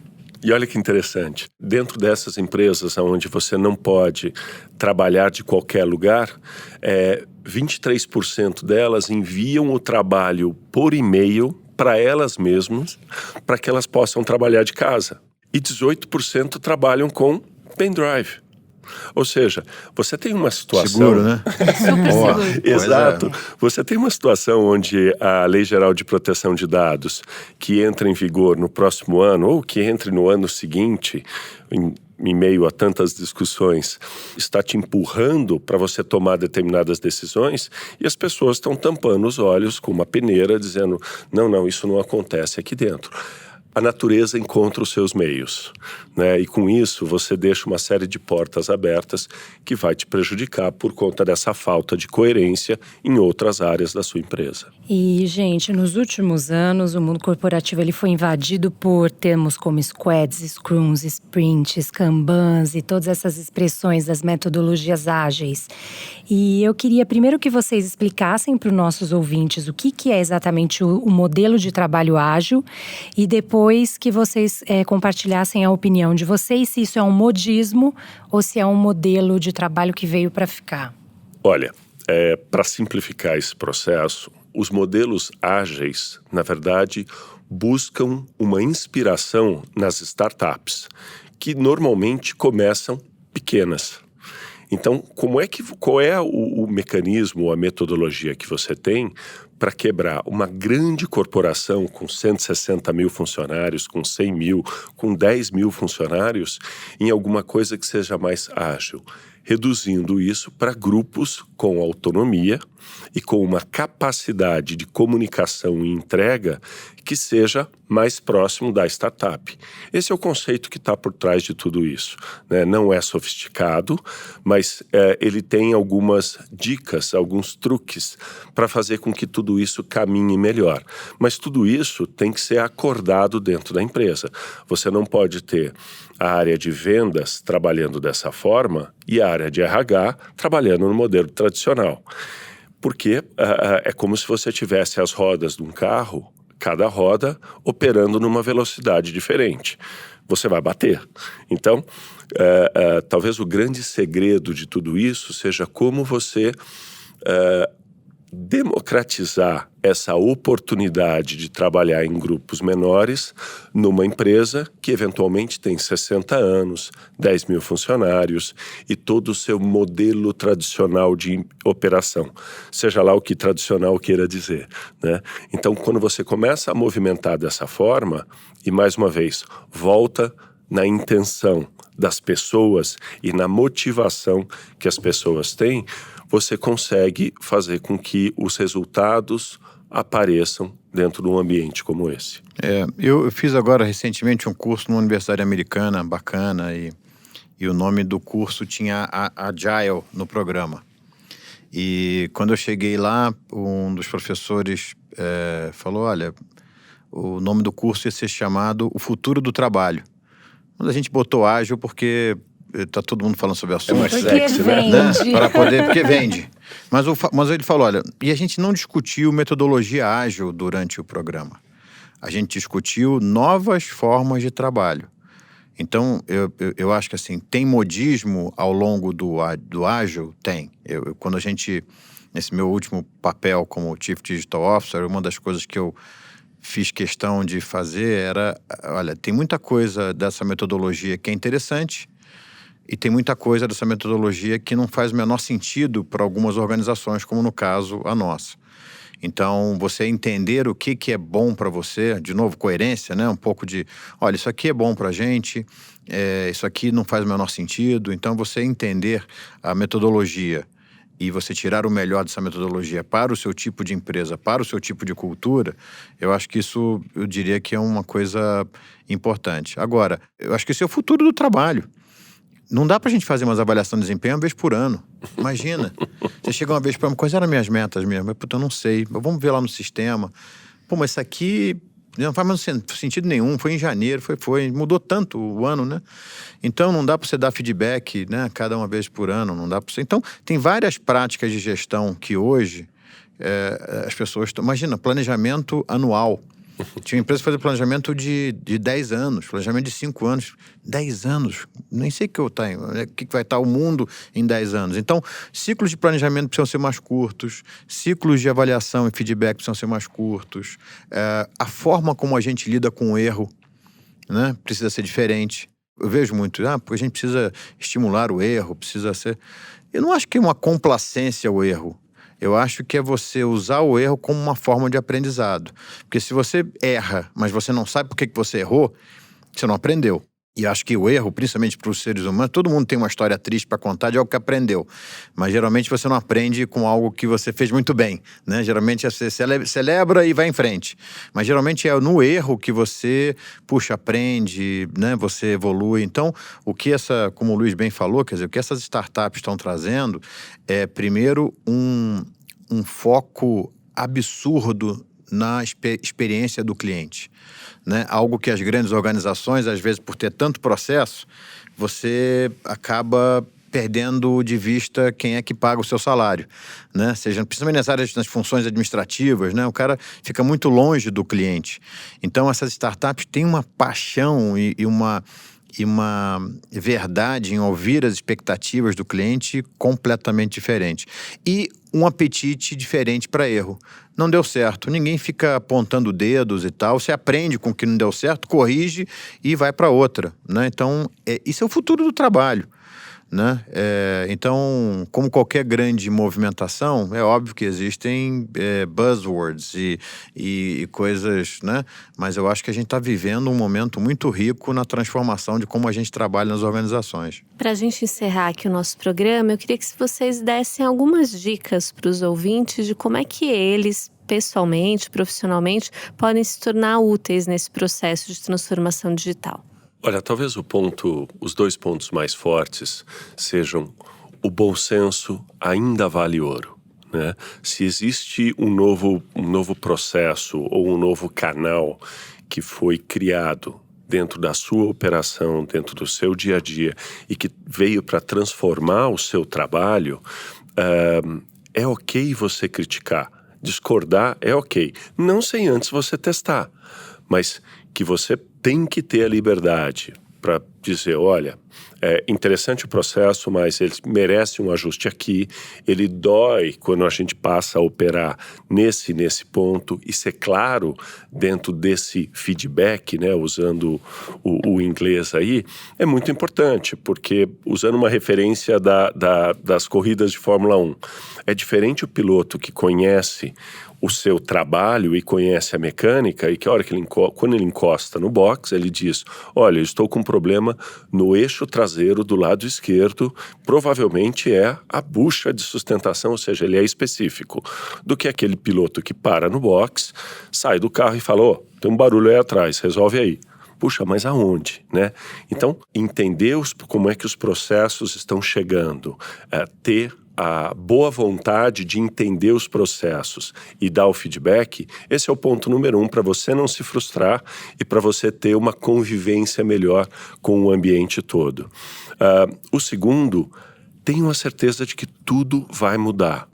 E olha que interessante, dentro dessas empresas onde você não pode trabalhar de qualquer lugar, 23% delas enviam o trabalho por e-mail para elas mesmas, para que elas possam trabalhar de casa. E 18% trabalham com pendrive. Ou seja, você tem uma situação... Seguro, né? Super seguro. Exato. Você tem uma situação onde a Lei Geral de Proteção de Dados, que entra em vigor no próximo ano, ou que entre no ano seguinte, em meio a tantas discussões, está te empurrando para você tomar determinadas decisões, e as pessoas estão tampando os olhos com uma peneira, dizendo, não, isso não acontece aqui dentro. A natureza encontra os seus meios, né? E com isso você deixa uma série de portas abertas que vai te prejudicar por conta dessa falta de coerência em outras áreas da sua empresa. E, gente, nos últimos anos, o mundo corporativo ele foi invadido por termos como squads, scrums, sprints, kanbans e todas essas expressões das metodologias ágeis. E eu queria primeiro que vocês explicassem para os nossos ouvintes o que é exatamente o modelo de trabalho ágil e depois que vocês compartilhassem a opinião de vocês, se isso é um modismo ou se é um modelo de trabalho que veio para ficar. Olha, para simplificar esse processo, os modelos ágeis, na verdade, buscam uma inspiração nas startups, que normalmente começam pequenas. Então, qual é o mecanismo, a metodologia que você tem para quebrar uma grande corporação com 160 mil funcionários, com 100 mil, com 10 mil funcionários, em alguma coisa que seja mais ágil? Reduzindo isso para grupos com autonomia e com uma capacidade de comunicação e entrega que seja mais próximo da startup. Esse é o conceito que está por trás de tudo isso, né? Não é sofisticado, mas ele tem algumas dicas, alguns truques para fazer com que tudo isso caminhe melhor. Mas tudo isso tem que ser acordado dentro da empresa. Você não pode ter a área de vendas trabalhando dessa forma e a área de RH trabalhando no modelo tradicional. Porque é como se você tivesse as rodas de um carro, cada roda operando numa velocidade diferente. Você vai bater. Então, talvez o grande segredo de tudo isso seja como você democratizar essa oportunidade de trabalhar em grupos menores numa empresa que eventualmente tem 60 anos, 10 mil funcionários e todo o seu modelo tradicional de operação, seja lá o que tradicional queira dizer, né? Então, quando você começa a movimentar dessa forma, e mais uma vez, volta na intenção das pessoas e na motivação que as pessoas têm, você consegue fazer com que os resultados apareçam dentro de um ambiente como esse. Eu fiz agora recentemente um curso numa universidade americana, bacana, e o nome do curso tinha Agile no programa. E quando eu cheguei lá, um dos professores falou, olha, o nome do curso ia ser chamado O Futuro do Trabalho. Quando a gente botou ágil porque tá todo mundo falando sobre o assunto. É mais sexy, né? Para poder, porque vende. Mas ele falou, olha, e a gente não discutiu metodologia ágil durante o programa. A gente discutiu novas formas de trabalho. Então, eu acho que assim, tem modismo ao longo do ágil? Tem. Quando a gente, nesse meu último papel como Chief Digital Officer, uma das coisas que eu fiz questão de fazer era, olha, tem muita coisa dessa metodologia que é interessante, e tem muita coisa dessa metodologia que não faz o menor sentido para algumas organizações, como no caso a nossa. Então, você entender o que é bom para você, de novo, coerência, né? Um pouco de, olha, isso aqui é bom para a gente, isso aqui não faz o menor sentido. Então, você entender a metodologia e você tirar o melhor dessa metodologia para o seu tipo de empresa, para o seu tipo de cultura, eu acho que isso, eu diria que é uma coisa importante. Agora, eu acho que esse é o futuro do trabalho. Não dá pra gente fazer umas avaliações de desempenho uma vez por ano. Imagina. Você chega uma vez por ano, quais eram minhas metas mesmo? Mas, puta, eu não sei. Vamos ver lá no sistema. Pô, mas isso aqui não faz mais sentido nenhum. Foi em janeiro, foi. Mudou tanto o ano, né? Então, não dá pra você dar feedback, né? Cada uma vez por ano. Não dá pra você... Então, tem várias práticas de gestão que hoje as pessoas... Imagina, planejamento anual. Tinha uma empresa que fazia planejamento de 10 anos, planejamento de 5 anos. 10 anos, nem sei o que vai estar o mundo em 10 anos. Então, ciclos de planejamento precisam ser mais curtos, ciclos de avaliação e feedback precisam ser mais curtos. A forma como a gente lida com o erro, né, precisa ser diferente. Eu vejo muito, porque a gente precisa estimular o erro, precisa ser... Eu não acho que é uma complacência ao erro. Eu acho que é você usar o erro como uma forma de aprendizado. Porque se você erra, mas você não sabe por que você errou, você não aprendeu. E acho que o erro, principalmente para os seres humanos, todo mundo tem uma história triste para contar de algo que aprendeu. Mas geralmente você não aprende com algo que você fez muito bem, né? Geralmente você celebra e vai em frente. Mas geralmente é no erro que você, aprende, né? Você evolui. Então, o que como o Luiz bem falou, quer dizer, o que essas startups estão trazendo é, primeiro, um foco absurdo na experiência do cliente, né? Algo que as grandes organizações, às vezes, por ter tanto processo, você acaba perdendo de vista quem é que paga o seu salário, né? Seja, principalmente nas funções administrativas, né? O cara fica muito longe do cliente. Então, essas startups têm uma paixão e verdade em ouvir as expectativas do cliente completamente diferente. E um apetite diferente para erro. Não deu certo, ninguém fica apontando dedos e tal, você aprende com o que não deu certo, corrige e vai para outra, né? Então, isso é o futuro do trabalho, né? Então, como qualquer grande movimentação, é óbvio que existem buzzwords e coisas, né? Mas eu acho que a gente está vivendo um momento muito rico na transformação de como a gente trabalha nas organizações. Para a gente encerrar aqui o nosso programa, eu queria que vocês dessem algumas dicas para os ouvintes de como é que eles, pessoalmente, profissionalmente, podem se tornar úteis nesse processo de transformação digital. Olha, talvez os 2 pontos mais fortes sejam o bom senso ainda vale ouro, né? Se existe um novo processo ou um novo canal que foi criado dentro da sua operação, dentro do seu dia a dia e que veio para transformar o seu trabalho, é ok você criticar. Discordar é ok. Não sem antes você testar, mas que você tem que ter a liberdade para dizer, olha, é interessante o processo, mas ele merece um ajuste aqui, ele dói quando a gente passa a operar nesse ponto e ser claro dentro desse feedback, né, usando o inglês aí, é muito importante, porque usando uma referência das corridas de Fórmula 1, é diferente o piloto que conhece o seu trabalho e conhece a mecânica e que a hora que quando ele encosta no box, ele diz, olha, eu estou com um problema no eixo traseiro do lado esquerdo, provavelmente é a bucha de sustentação, ou seja, ele é específico, do que aquele piloto que para no box, sai do carro e fala, tem um barulho aí atrás, resolve aí. Puxa, mas aonde, né? Então, entender como é que os processos estão chegando, ter a boa vontade de entender os processos e dar o feedback, esse é o ponto número 1 para você não se frustrar e para você ter uma convivência melhor com o ambiente todo. O segundo, tenho a certeza de que tudo vai mudar.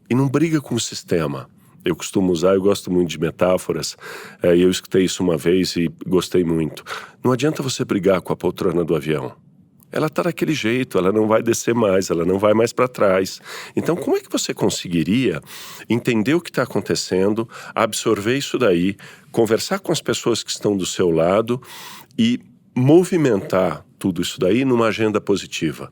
E não briga com o sistema. Eu costumo usar, eu gosto muito de metáforas, e eu escutei isso uma vez e gostei muito. Não adianta você brigar com a poltrona do avião. Ela está daquele jeito, ela não vai descer mais, ela não vai mais para trás. Então, como é que você conseguiria entender o que está acontecendo, absorver isso daí, conversar com as pessoas que estão do seu lado e movimentar tudo isso daí numa agenda positiva?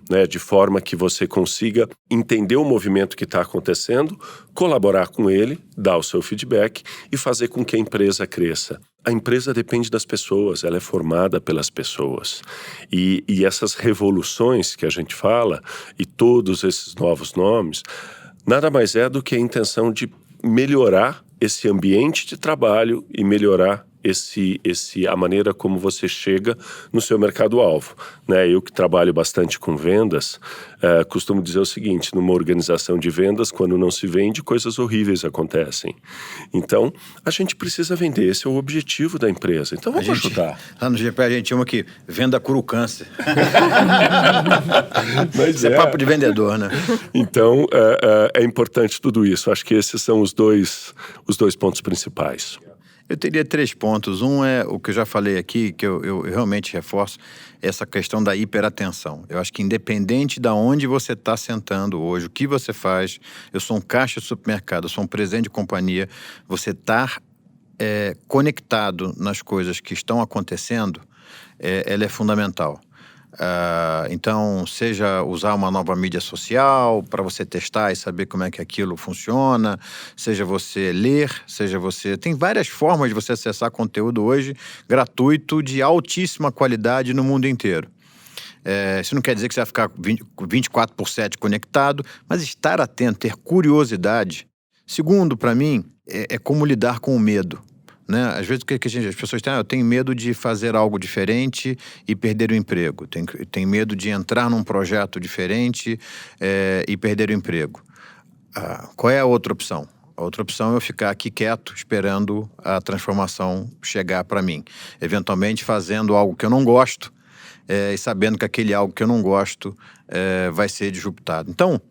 Né, de forma que você consiga entender o movimento que está acontecendo, colaborar com ele, dar o seu feedback e fazer com que a empresa cresça. A empresa depende das pessoas, ela é formada pelas pessoas. E essas revoluções que a gente fala, e todos esses novos nomes, nada mais é do que a intenção de melhorar esse ambiente de trabalho e melhorar a maneira como você chega no seu mercado-alvo, né? Eu que trabalho bastante com vendas, costumo dizer o seguinte, numa organização de vendas, quando não se vende, coisas horríveis acontecem. Então, a gente precisa vender, esse é o objetivo da empresa. Então, vamos ajudar. Lá no GP a gente chama que venda cura o câncer. Mas isso é papo de vendedor, né? Então, é importante tudo isso. Acho que esses são os dois pontos principais. Eu teria 3 pontos. Um é o que eu já falei aqui, que eu realmente reforço, essa questão da hiperatenção. Eu acho que independente de onde você está sentando hoje, o que você faz, eu sou um caixa de supermercado, eu sou um presidente de companhia, você estar conectado nas coisas que estão acontecendo, ela é fundamental. Então, seja usar uma nova mídia social para você testar e saber como é que aquilo funciona, seja você ler, Tem várias formas de você acessar conteúdo hoje gratuito de altíssima qualidade no mundo inteiro. Isso não quer dizer que você vai ficar 24/7 conectado, mas estar atento, ter curiosidade. Segundo, para mim, é como lidar com o medo. Né? Às vezes as pessoas têm, eu tenho medo de fazer algo diferente e perder o emprego. Tenho medo de entrar num projeto diferente e perder o emprego. Qual é a outra opção? A outra opção é eu ficar aqui quieto, esperando a transformação chegar para mim. Eventualmente fazendo algo que eu não gosto e sabendo que aquele algo que eu não gosto vai ser disruptado. Então,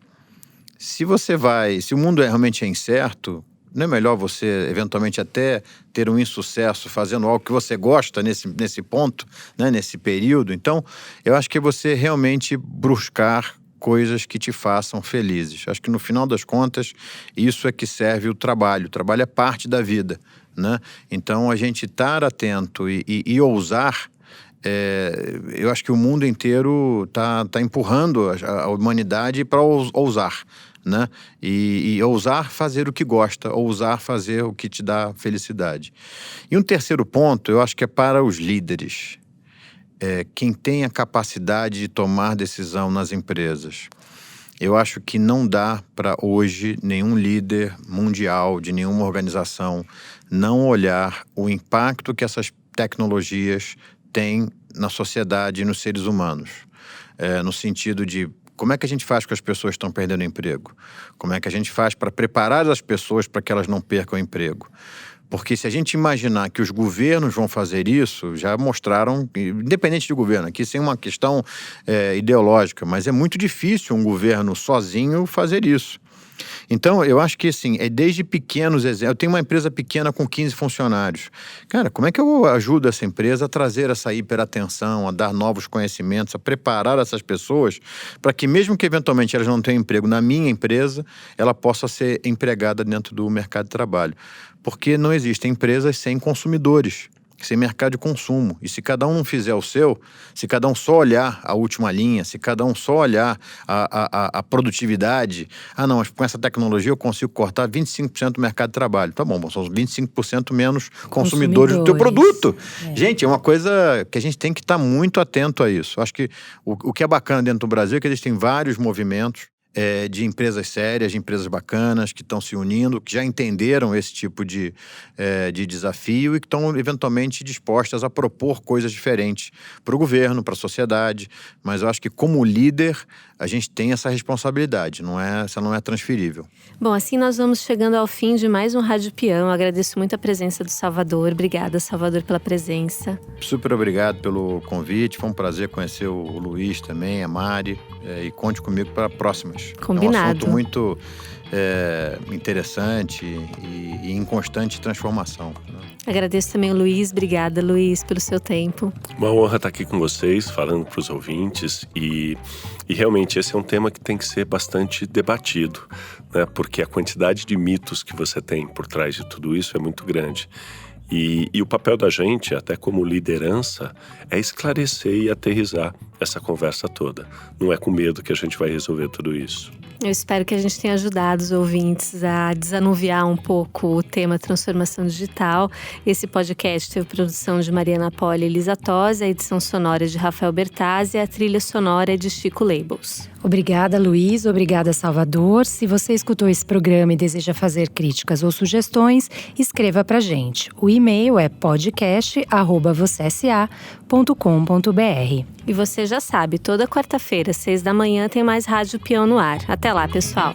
se o mundo realmente é incerto, Não é melhor você, eventualmente, até ter um insucesso fazendo algo que você gosta nesse ponto, né? Nesse período? Então, eu acho que é você realmente buscar coisas que te façam felizes. Acho que, no final das contas, isso é que serve o trabalho. O trabalho é parte da vida, né? Então, a gente estar atento e ousar. Eu acho que o mundo inteiro tá empurrando a humanidade para ousar, né? E ousar fazer o que gosta, ousar fazer o que te dá felicidade. E um terceiro ponto, eu acho que é para os líderes. Quem tem a capacidade de tomar decisão nas empresas. Eu acho que não dá para hoje nenhum líder mundial de nenhuma organização não olhar o impacto que essas tecnologias têm na sociedade e nos seres humanos. No sentido de como é que a gente faz com as pessoas que estão perdendo emprego? Como é que a gente faz para preparar as pessoas para que elas não percam o emprego? Porque se a gente imaginar que os governos vão fazer isso, já mostraram, independente do governo, aqui sem uma questão ideológica, mas é muito difícil um governo sozinho fazer isso. Então, eu acho que, assim, desde pequenos exemplos. Eu tenho uma empresa pequena com 15 funcionários. Cara, como é que eu ajudo essa empresa a trazer essa hiperatenção, a dar novos conhecimentos, a preparar essas pessoas para que, mesmo que eventualmente elas não tenham emprego na minha empresa, ela possa ser empregada dentro do mercado de trabalho? Porque não existem empresas sem consumidores, sem mercado de consumo. E se cada um não fizer o seu, se cada um só olhar a última linha, se cada um só olhar a produtividade, não, mas com essa tecnologia eu consigo cortar 25% do mercado de trabalho. Tá bom, são os 25% menos consumidores do teu produto. Gente, é uma coisa que a gente tem que estar muito atento a isso. Acho que o que é bacana dentro do Brasil é que existem vários movimentos de empresas sérias, de empresas bacanas, que estão se unindo, que já entenderam esse tipo de desafio e que estão eventualmente dispostas a propor coisas diferentes para o governo, para a sociedade. Mas eu acho que, como líder, a gente tem essa responsabilidade, essa não é transferível. Bom, assim nós vamos chegando ao fim de mais um Rádio Peão. Eu agradeço muito a presença do Salvador. Obrigada, Salvador, pela presença. Super obrigado pelo convite. Foi um prazer conhecer o Luiz também, a Mari. E conte comigo para próximas. Combinado. É um assunto muito interessante e em constante transformação, né? Agradeço também o Luiz. Obrigada, Luiz, pelo seu tempo. Uma honra estar aqui com vocês, falando para os ouvintes. E realmente esse é um tema que tem que ser bastante debatido, né? Porque a quantidade de mitos que você tem por trás de tudo isso é muito grande. E o papel da gente, até como liderança, é esclarecer e aterrissar essa conversa toda. Não é com medo que a gente vai resolver tudo isso. Eu espero que a gente tenha ajudado os ouvintes a desanuviar um pouco o tema transformação digital. Esse podcast teve produção de Mariana Poli e Elisa Tosi, a edição sonora de Rafael Bertazzi e a trilha sonora é de Chico Labels. Obrigada, Luiz. Obrigada, Salvador. Se você escutou esse programa e deseja fazer críticas ou sugestões, escreva pra gente. O e-mail é podcast@vocesa.com.br. E você já sabe, toda quarta-feira, 6 da manhã, tem mais Rádio Peão no ar. Até lá, pessoal!